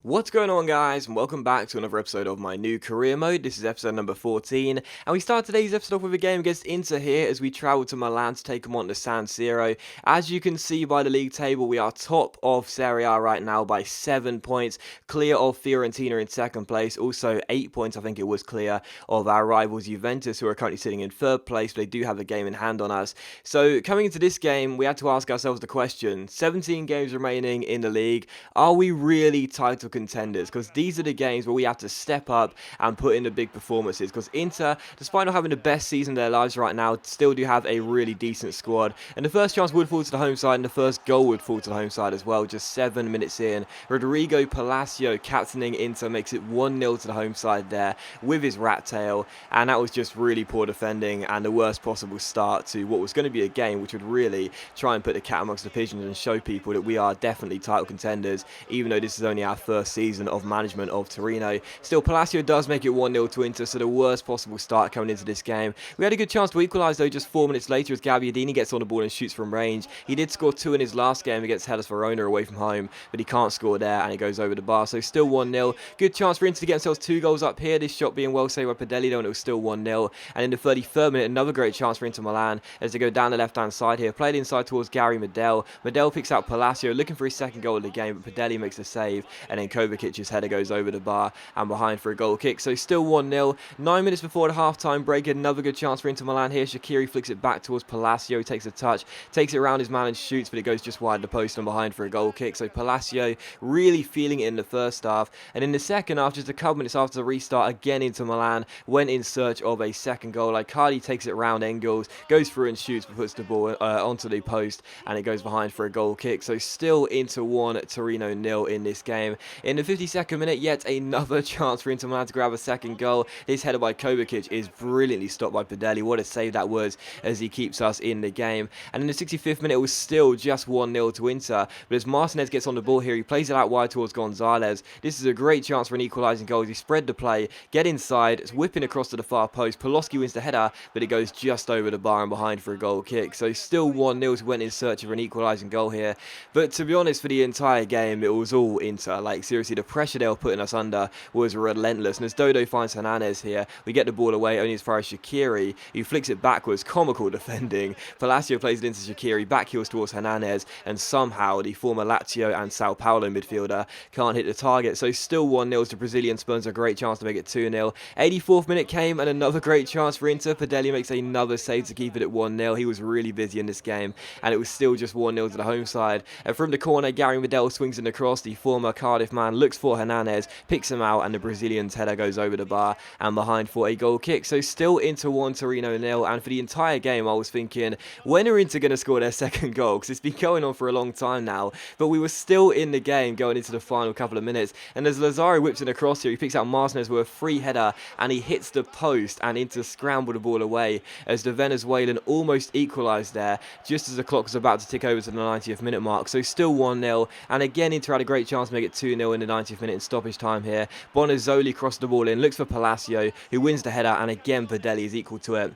What's going on, guys, and welcome back to another episode of my new career mode. This is episode number 14, and we start today's episode off with a game against Inter here as we travel to Milan to take them on to San Siro. As you can see by the league table, we are top of Serie A right now by 7 points, clear of Fiorentina in second place, also 8 points I think it was clear of our rivals Juventus, who are currently sitting in third place, but they do have a game in hand on us. So coming into this game, we had to ask ourselves the question, 17 games remaining in the league, are we really title contenders? Because these are the games where we have to step up and put in the big performances, because Inter, despite not having the best season of their lives right now, still do have a really decent squad, and the first chance would fall to the home side and the first goal would fall to the home side as well. Just 7 minutes in, Rodrigo Palacio captaining Inter makes it 1-0 to the home side there with his rat tail, and that was just really poor defending and the worst possible start to what was going to be a game which would really try and put the cat amongst the pigeons and show people that we are definitely title contenders, even though this is only our first season of management of Torino. Still, Palacio does make it 1-0 to Inter, so the worst possible start coming into this game. We had a good chance to equalise though just 4 minutes later as Gagliardini gets on the ball and shoots from range. He did score 2 in his last game against Hellas Verona away from home, but he can't score there and it goes over the bar, so still 1-0. Good chance for Inter to get themselves 2 goals up here, this shot being well saved by Pedelli though, and it was still 1-0. And in the 33rd minute, another great chance for Inter Milan as they go down the left-hand side here, played inside towards Gary Medel. Medel picks out Palacio, looking for his second goal of the game, but Pedelli makes the save, and then Kovacic's header goes over the bar and behind for a goal kick, so still 1-0. 9 minutes before the half-time break, another good chance for Inter Milan here. Shaqiri flicks it back towards Palacio, takes a touch, takes it around his man and shoots, but it goes just wide of the post and behind for a goal kick, so Palacio really feeling it in the first half. And in the second half, just a couple minutes after the restart, again Inter Milan went in search of a second goal. Icardi takes it around Engels, goes through and shoots, but puts the ball onto the post and it goes behind for a goal kick, so still Inter 1, Torino 0 in this game. In the 52nd minute, yet another chance for Inter Milan to grab a second goal. This header by Kovacic is brilliantly stopped by Pedelli. What a save that was as he keeps us in the game. And in the 65th minute, it was still just 1-0 to Inter, but as Martinez gets on the ball here, he plays it out wide towards Gonzalez. This is a great chance for an equalising goal. He spread the play, get inside, it's whipping across to the far post. Poloski wins the header, but it goes just over the bar and behind for a goal kick. So still 1-0, went in search of an equalising goal here. But to be honest, for the entire game, it was all Inter. Like, seriously, the pressure they were putting us under was relentless. And as Dodo finds Hernandez here, we get the ball away only as far as Shaqiri, who flicks it backwards. Comical defending. Palacio plays it into Shaqiri, back heels towards Hernandez, and somehow the former Lazio and Sao Paulo midfielder can't hit the target. So still 1-0 as the Brazilian Spurs a great chance to make it 2-0. 84th minute came and another great chance for Inter. Pedelli makes another save to keep it at 1-0. He was really busy in this game, and it was still just 1-0 to the home side. And from the corner, Gary Medel swings in across. The former Cardiff man looks for Hernandez, picks him out, and the Brazilian's header goes over the bar and behind for a goal kick. So still Inter 1, Torino 0. And for the entire game, I was thinking, when are Inter going to score their second goal? Because it's been going on for a long time now, but we were still in the game going into the final couple of minutes. And as Lazaro whips in across here, he picks out Martinez with a free header, and he hits the post, and Inter scramble the ball away as the Venezuelan almost equalised there, just as the clock was about to tick over to the 90th minute mark. So still 1-0, and again Inter had a great chance to make it 2-0 in the 90th minute in stoppage time here. Bonazzoli crossed the ball in, looks for Palacio, who wins the header, and again Pedelli is equal to it,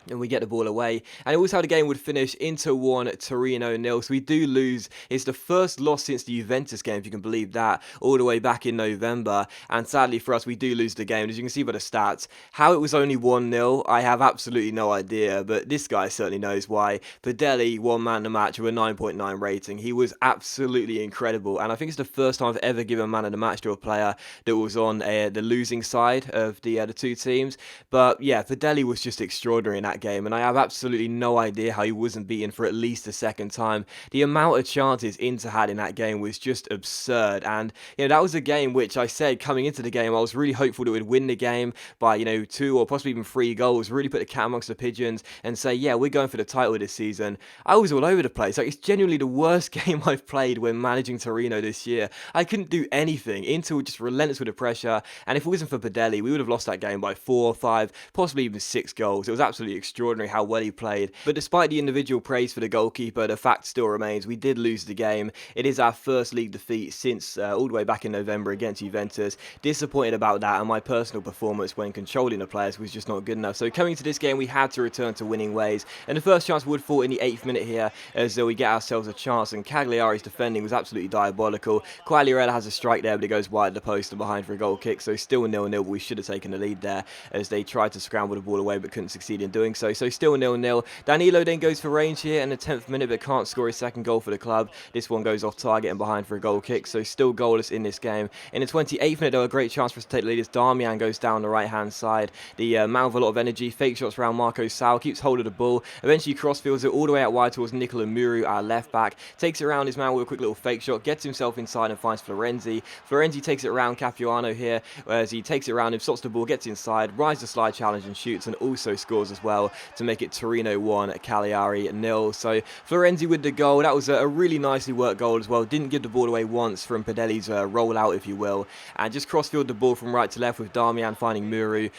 and we get the ball away. And it was how the game would finish, Inter 1, Torino 0. So we do lose. It's the first loss since the Juventus game, if you can believe that, all the way back in November. And sadly for us, we do lose the game. As you can see by the stats, how it was only 1-0, I have absolutely no idea, but this guy certainly knows why. Pedelli, one man of the match with a 9.9 rating. He was absolutely incredible, and I think it's the first time I've ever given man of the match to a player that was on the losing side of the two teams. But yeah, Pedelli was just extraordinary in that game, and I have absolutely no idea how he wasn't beaten for at least a second time. The amount of chances Inter had in that game was just absurd, and that was a game which I said coming into the game I was really hopeful that we'd win the game by 2 or possibly even 3 goals, really put the cat amongst the pigeons and say, yeah, we're going for the title this season. I was all over the place. Like, it's genuinely the worst game I've played when managing Torino this year. I couldn't do anything. Inter were just relentless with the pressure, and if it wasn't for Pedelli, we would have lost that game by 4 or 5, possibly even 6 goals. It was absolutely extraordinary how well he played. But despite the individual praise for the goalkeeper, the fact still remains we did lose the game. It is our first league defeat since all the way back in November against Juventus. Disappointed about that, and my personal performance when controlling the players was just not good enough. So coming to this game, we had to return to winning ways, and the first chance would fall in the 8th minute here, as we get ourselves a chance, and Cagliari's defending was absolutely diabolical. Cagliari has a strike there, but it goes wide of the post and behind for a goal kick, so still 0-0, but we should have taken the lead there as they tried to scramble the ball away but couldn't succeed in doing so. So still 0-0. Danilo then goes for range here in the 10th minute but can't score his second goal for the club. This one goes off target and behind for a goal kick, so still goalless in this game. In the 28th minute, though, a great chance for us to take the lead as Darmian goes down the right hand side. The man with a lot of energy, fake shots around Marco Sal, keeps hold of the ball, eventually crossfields it all the way out wide towards Nicola Muru, our left back, takes it around his man with a quick little fake shot, gets himself inside and finds Florenzi. Florenzi takes it around Capuano here, as he takes it around him, stops the ball, gets inside, rides the slide challenge and shoots, and also scores as well to make it Torino 1, Cagliari 0. So Florenzi with the goal. That was a really nicely worked goal as well. Didn't give the ball away once from Padelli's rollout, if you will, and just crossfield the ball from right to left with Darmian finding Muru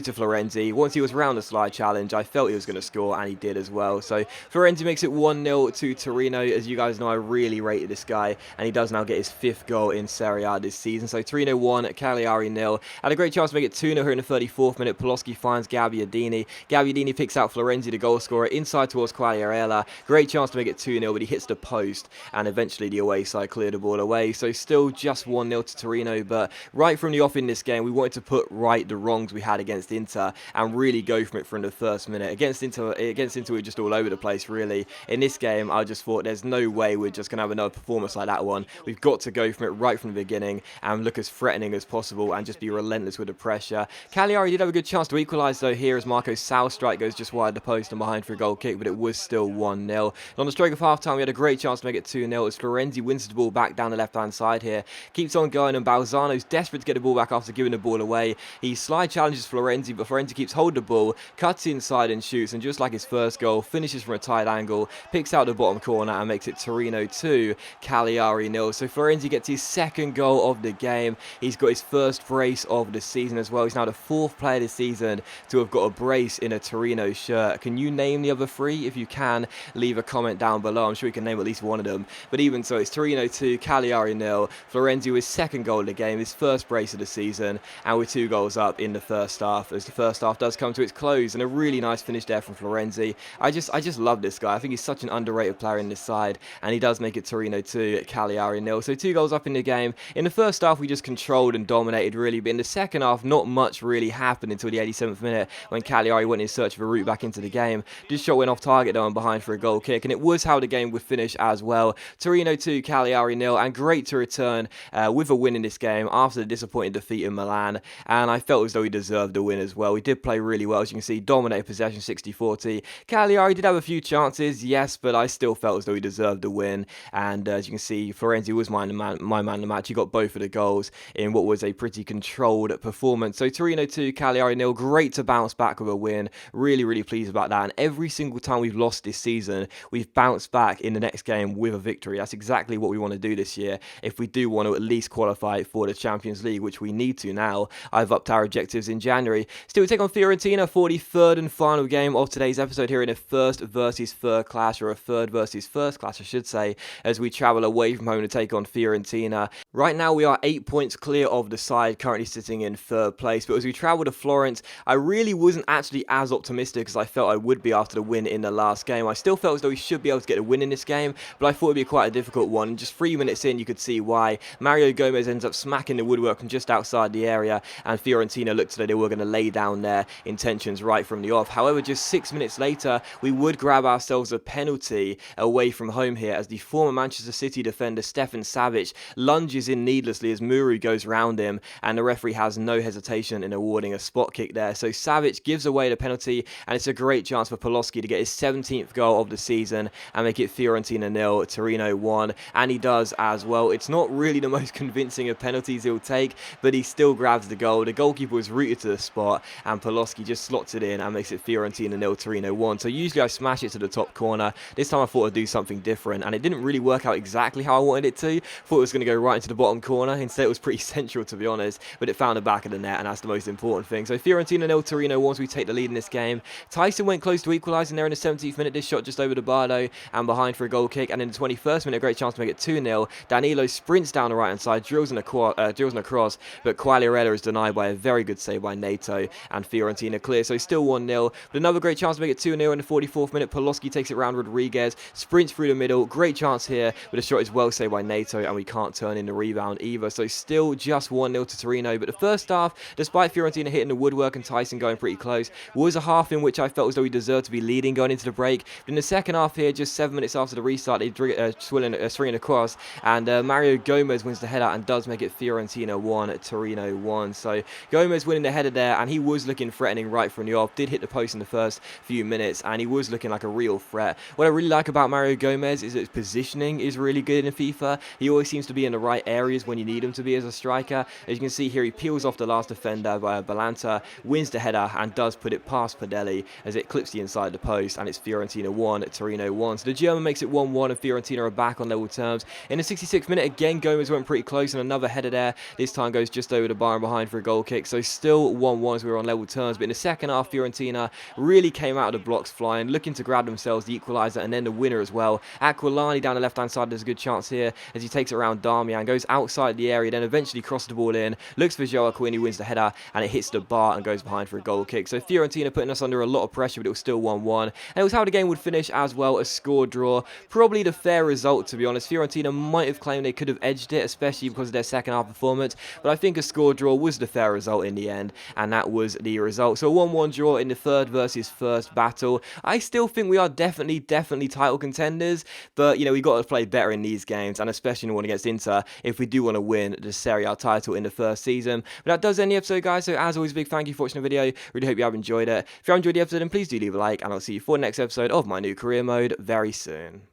to Florenzi. Once he was around the slide challenge, I felt he was going to score, and he did as well. So Florenzi makes it 1-0 to Torino. As you guys know, I really rated this guy, and he does now get his 5th goal in Serie A this season. So Torino 1, Cagliari 0. Had a great chance to make it 2-0 here in the 34th minute. Poloski finds Gabbiadini. Gabbiadini picks out Florenzi, the goal scorer, inside towards Quagliarella. Great chance to make it 2-0, but he hits the post, and eventually the away side cleared the ball away. So still just 1-0 to Torino, but right from the off in this game, we wanted to put right the wrongs we had against Inter and really go from it from the first minute. Against Inter, we're just all over the place, really. In this game, I just thought there's no way we're just going to have another performance like that one. We've got to go from it right from the beginning and look as threatening as possible and just be relentless with the pressure. Cagliari did have a good chance to equalise though here as Marco Sal's strike goes just wide the post and behind for a goal kick, but it was still 1-0. On the stroke of half-time, we had a great chance to make it 2-0 as Florenzi wins the ball back down the left-hand side here. Keeps on going, and Balzano's desperate to get the ball back after giving the ball away. He slide challenges Florenzi, but Florenzi keeps hold of the ball, cuts inside and shoots, and just like his first goal, finishes from a tight angle, picks out the bottom corner and makes it Torino 2, Cagliari 0. So Florenzi gets his 2nd goal of the game. He's got his first brace of the season as well. He's now the 4th player this season to have got a brace in a Torino shirt. Can you name the other 3? If you can, leave a comment down below. I'm sure you can name at least one of them. But even so, it's Torino 2, Cagliari 0. Florenzi with his 2nd goal of the game, his first brace of the season, and with 2 goals up in the first half, as the first half does come to its close, and a really nice finish there from Florenzi. I just love this guy. I think he's such an underrated player in this side, and he does make it Torino 2, Cagliari 0. So 2 goals up in the game. In the first half, we just controlled and dominated really, but in the second half, not much really happened until the 87th minute when Cagliari went in search of a route back into the game. This shot went off target though and behind for a goal kick, and it was how the game would finish as well. Torino 2, Cagliari 0, and great to return with a win in this game after the disappointing defeat in Milan, and I felt as though he deserved the win as well. He did play really well, as you can see, dominated possession 60-40. Cagliari did have a few chances, yes, but I still felt as though he deserved the win, and as you can see, Florenzi was my man of the match. He got both of the goals in what was a pretty controlled performance. So Torino 2, Cagliari 0, great to bounce back with a win. Really pleased about that, and every single time we've lost this season, we've bounced back in the next game with a victory. That's exactly what we want to do this year if we do want to at least qualify for the Champions League, which we need to now. I've upped our objectives in January. Still, we take on Fiorentina for the 3rd and final game of today's episode here in a first versus third clash, or a third versus first clash I should say, as we travel away from home to take on Fiorentina. Right now we are 8 points clear of the side, currently sitting in 3rd place, but as we travel to Florence, I really wasn't actually as optimistic as I felt I would be after the win in the last game. I still felt as though we should be able to get a win in this game, but I thought it'd be quite a difficult one. Just 3 minutes in, you could see why. Mario Gomez ends up smacking the woodwork from just outside the area, and Fiorentina looked as though they were going to lay down their intentions right from the off. However, just 6 minutes later, we would grab ourselves a penalty away from home here, as the former Manchester City defender Stefan Savic lunges in needlessly as Muru goes round him, and the referee has no hesitation in awarding a spot kick there. So Savic gives away the penalty, and it's a great chance for Poloski to get his 17th goal of the season and make it Fiorentina 0, Torino 1, and he does as well. It's not really the most convincing of penalties he'll take, but he still grabs the goal. The goalkeeper was rooted to the spot, and Poloski just slots it in and makes it Fiorentina 0, Torino 1. So usually I smash it to the top corner. This time I thought I'd do something different, and it didn't really work out exactly how I wanted it to. Thought it was going to go right into the bottom corner. Instead, it was pretty central, to be honest, but it found the back of the net, and that's the most important thing. So Fiorentina 0, Torino 1, as we take the lead in this game. game. Tyson went close to equalising there in the 17th minute. This shot just over the bar though, and behind for a goal kick. And in the 21st minute, a great chance to make it 2-0. Danilo sprints down the right hand side, drills in a cross, but Quagliarella is denied by a very good save by Nato, and Fiorentina clear. So still 1-0. But another great chance to make it 2-0 in the 44th minute. Poloski takes it round Rodriguez, sprints through the middle. Great chance here, but the shot is well saved by Nato, and we can't turn in the rebound either. So still just 1-0 to Torino. But the first half, despite Fiorentina hitting the woodwork and Tyson going pretty close, was a half in which I felt as though we deserved to be leading going into the break. But in the second half here, just 7 minutes after the restart, they swing across, and Mario Gomez wins the header and does make it Fiorentina 1, Torino 1. So Gomez winning the header there, and he was looking threatening right from the off. Did hit the post in the first few minutes, and he was looking like a real threat. What I really like about Mario Gomez is that his positioning is really good in FIFA. He always seems to be in the right areas when you need him to be as a striker. As you can see here, he peels off the last defender by Balanta, wins the header, and does put it past Padelli as it clips the inside of the post, and it's Fiorentina 1, Torino 1. So the German makes it 1-1, and Fiorentina are back on level terms. In the 66th minute, again, Gomez went pretty close, and another header there. This time goes just over the bar and behind for a goal kick. So still 1-1 as we were on level terms. But in the second half, Fiorentina really came out of the blocks flying, looking to grab themselves the equaliser and then the winner as well. Aquilani down the left-hand side, there's a good chance here as he takes it around Darmian, goes outside the area, then eventually crosses the ball in, looks for Joaquin, who wins the header, and it hits the bar and goes behind for a goal kick. So Fiorentina putting us under a lot of pressure, but it was still 1-1. And it was how the game would finish as well, a score draw. Probably the fair result, to be honest. Fiorentina might have claimed they could have edged it, especially because of their second half performance, but I think a score draw was the fair result in the end, and that was the result. So a 1-1 draw in the third versus first battle. I still think we are definitely title contenders, but you know, we got to play better in these games, and especially in the one against Inter, if we do want to win the Serie A title in the first season. But that does end the episode, guys. So as always, a big thank you for watching the video. Really hope you have enjoyed it. If you have enjoyed the episode, then please do leave a like, and I'll see you for the next episode of my new career mode very soon.